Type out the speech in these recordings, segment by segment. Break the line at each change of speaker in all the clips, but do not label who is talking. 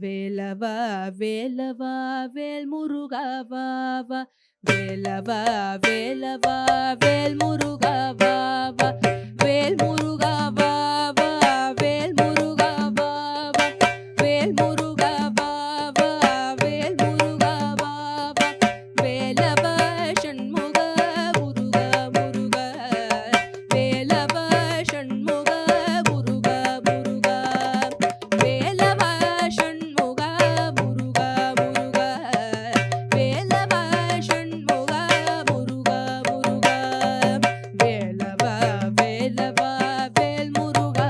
வேலவா வேலவா வேல் முருகா வா வா. வேலவா வேலவா வேல் முருகா வா வா. வேல் முருகா வா வா. வேல் முருகா வா வா. வேல் முருகா வா வா. வேல் முருகா வா வா. வேலவ ஷண்முக முருக முருக. வேலவ ஷண்முக முருக முருக. வேலவ ஷண்முக முருக முருக. வேலவ ஷண்முக முருக முருக. வேலவ வேலவ வேல் முருகா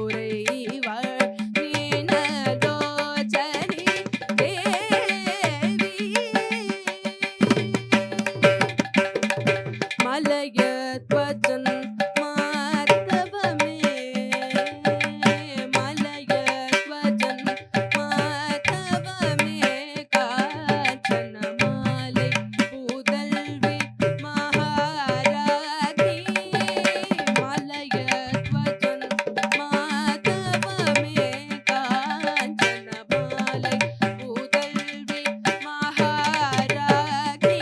மதுரை வாழ் மீனலோச்சனி தேவி மலயத்வஜன் மாதவமே மலயத்வஜன் மாதவமே காஞ்சன மாலை புதல்வி மகாராணி மலயத்வஜன் மாதவமே காஞ்சன மாலை புதல்வி மகாராணி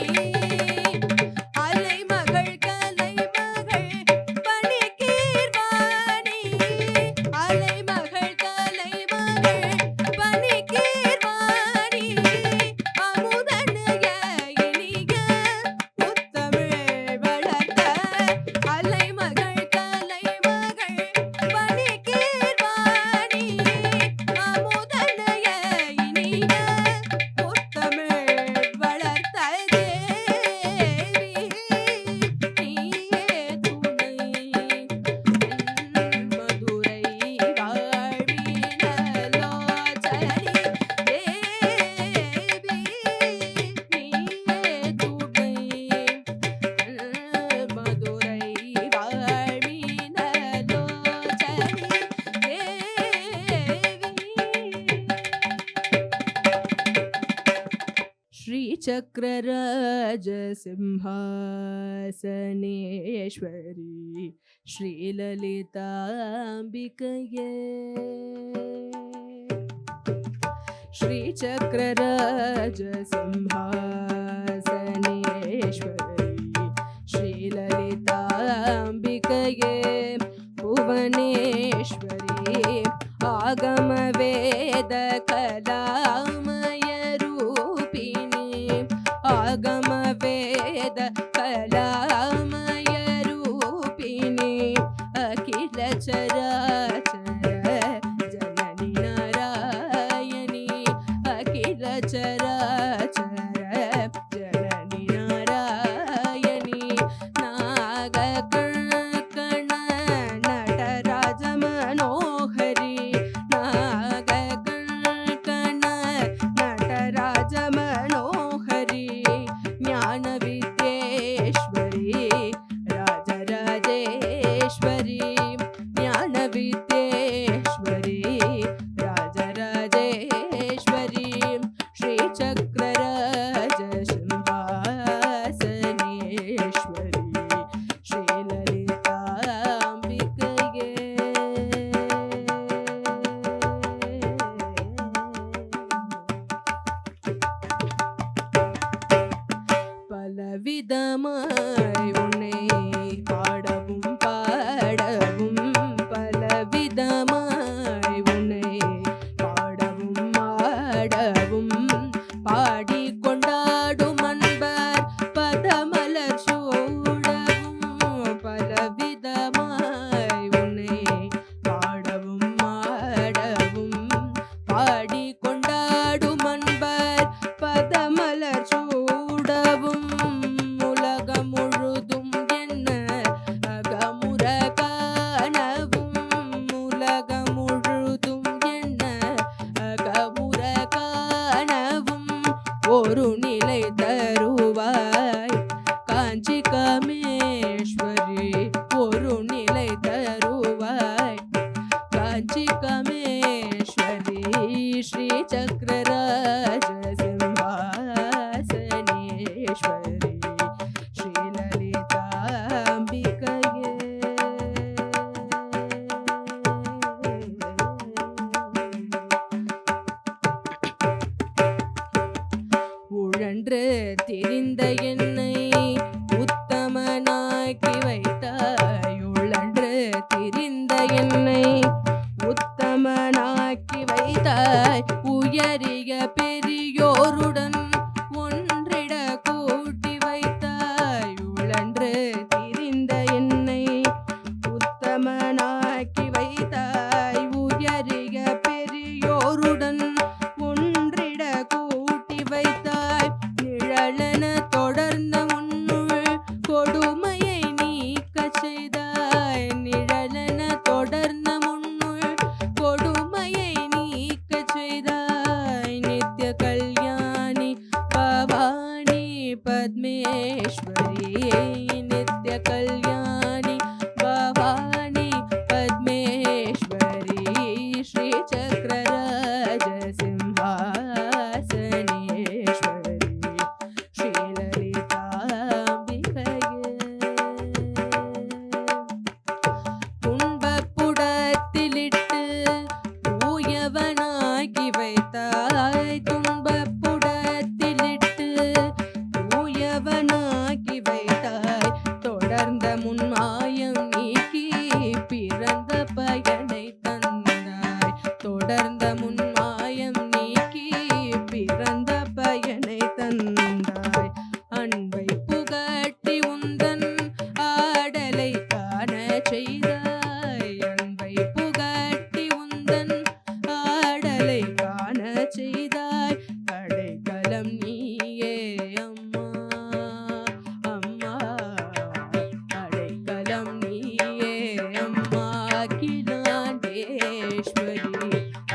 அலைமகள் கலைமகள் பணிகீர்வாணி அலைமகள் கலைமகள் பணிகீர்வாணி அமுதனைய இனிய முத்தமிழ் வளர்த்த அலைமகள் கலைமகள் பணிகீர்வாணி அமுதனைய இனிய முத்தமிழ் வளர்த்த தேவி நீயே துணை மதுரை வாழ்வினலோச்சனி தேவி நீயே துணை மதுரை வாழ்வினலோச்சனி தேவி श्रीचक्रराज सिंहासनेश्वरी श्रीललिताम्बिकये श्रीचक्रराज सिंहासनेश्वरी श्रीललिताम्बिकये भुवनेश्वरी आगमवेद कलामय रूपिणी आगमवेद कलामय रूपिणी अखिल चराचर जननी नारायणी अखिल चराचर जननी नारायणी नागकण नटराज मनोहरी नागकण नटराज मनोहरी ज्ञानविद्येश्वरी राजराजेश्वरी ज्ञानविद्येश्वरी राजराजेश्वरी श्रीचक्रराज सिंहासनेश्वरी श्रीललिताम्बिकये பலவிதமாய் உன்னை பாடவும் பாடவும் பலவிதமாய் உன்னை பாடவும் ஆடவும் பாடி கொண்டாடும் அன்பர் பதமலர் சூடவும் பலவிதமாய் உன்னை பாடவும் ஆடவும் பாடி கொண்டாடும் அன்பர் பதமலர் சூடவும் உலகம் முழுதும் என்ன அகமுற காணவும் உலகம் முழுதும் என்ன அகமுற காணவும் ஒரு நிலை தருவாய் காஞ்சி காமேஸ்வரி ஒரு நிலை தருவாய் காஞ்சி காமேஸ்வரி ஸ்ரீ சக்கரராஜ சிம்ஹாசனேஸ்வரி ஸ்ரீலலிதாம்பிகையே உழன்று திரிந்த என்னை உத்தமனாக்கி வைத்தாய் உழன்று திரிந்த என்னை உத்தமனாக்கி வைத்தாய் உயரிய பெரியோருடன் ஒன்றிட கூட்டி வைத்தாய் உழன்று திரிந்த என்னை உத்தமனாக்கி வைத்தாய் உயரிய பெரியோருடன் ஒன்றிட கூட்டி வைத்தாய் நிழலென தொடர்ந்து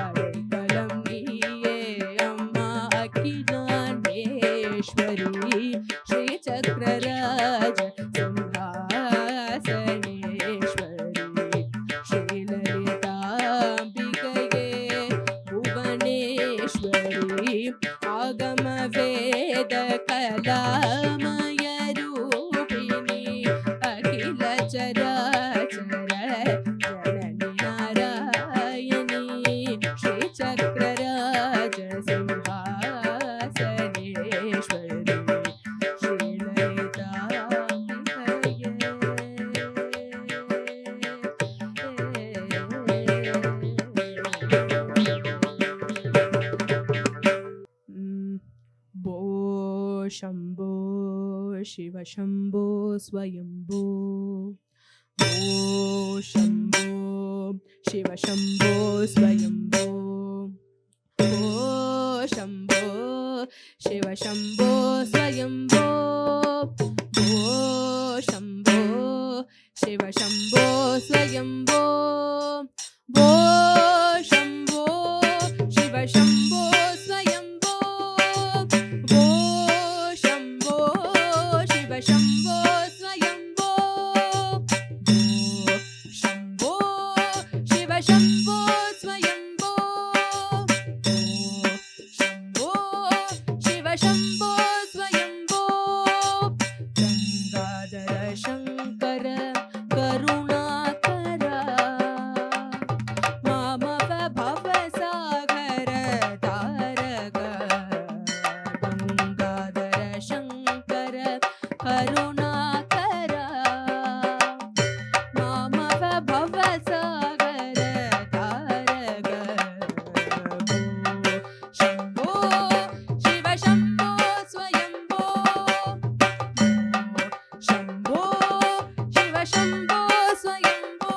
அடைக்கலம் நீயே அம்மா அகிலாண்டேஸ்வரி ஸ்ரீ சக்கரராஜ சிம்ஹாசனேஸ்வரி ஸ்ரீலலிதாம்பிகையே புவனேஸ்வரி ஆகம வேத கலாமய ரூபிணி அகில சராச்சர ஜனனி நாராயணி ஸ்ரீ சக்கரராஜ சிம்ஹாசனேஸ்வரி भो शम्भो शिव शम्भो स्वयम्भो भो शम्भो शिव शम्भो स्वयम्भो भो शम्भो शिव शम्भो स्वयम्भो भो शम्भो शिव शम्भो स्वयम्भो भो शम्भो शिव शम्भो स्वयम्भो भो शम्भो शिव शम्भो स्वयम्भो भो शम्भो शिव शम्भो स्वयम्भो भो शम्भो शिव शम्भो स्वयम्भो गङ्गाधर शङ्कर करुणाकर मामव भवसागर तारक गङ्गाधर शङ्कर करुणाकर मामव भवसागर तारक भो शम्भो शिव शम्भो स्वयम्भो भो शम्भो शिव शम्भो स्वयम्भो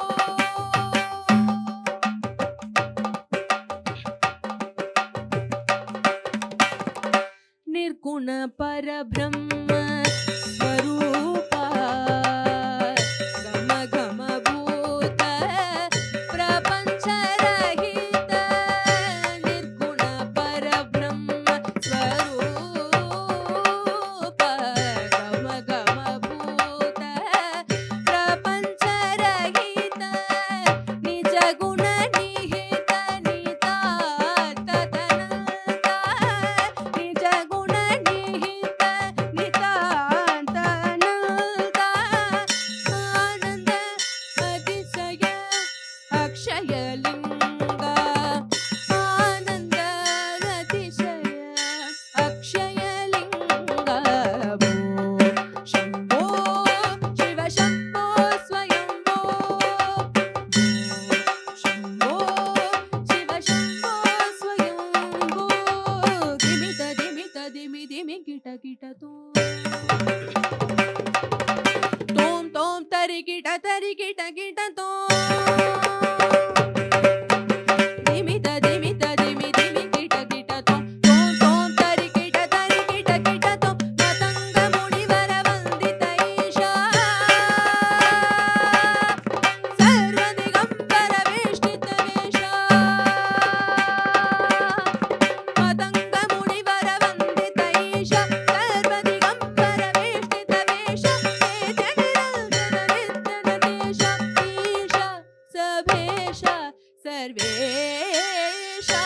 निर्गुण परब्रह्म स्वरूपा गम गम भूत प्रपञ्च रहित निर्गुण परब्रह्म स्वरूपा गम गम भूत प्रपञ्च रहित निज गुण निहित नितांत तनंता निज गुण निहित नितांत अनंता आनंद अतिशय अक्षय लिंग आनंद अतिशय अक्षय लिंग भो शम्भो शिव शम्भो स्वयम्भो भो शम्भो शिव शम्भो स्वयम्भो दिमित दिमित दिमि दिमि गिट गिट तोम तोम तरि गिट गिट तोम दिमित दिमित दिमि दिमि गिट गिट तोम तोम तरि गिट तोम मतंग मुनिवर वंदित ईशा सर्वदिगंबर वेष्टित वेशा मतंग मुनिवर वंदित ईशा सर्वदिगंबर वेष्टित वेशा नित्य निरंजन देशा ईशा सभेशा सर्वेशा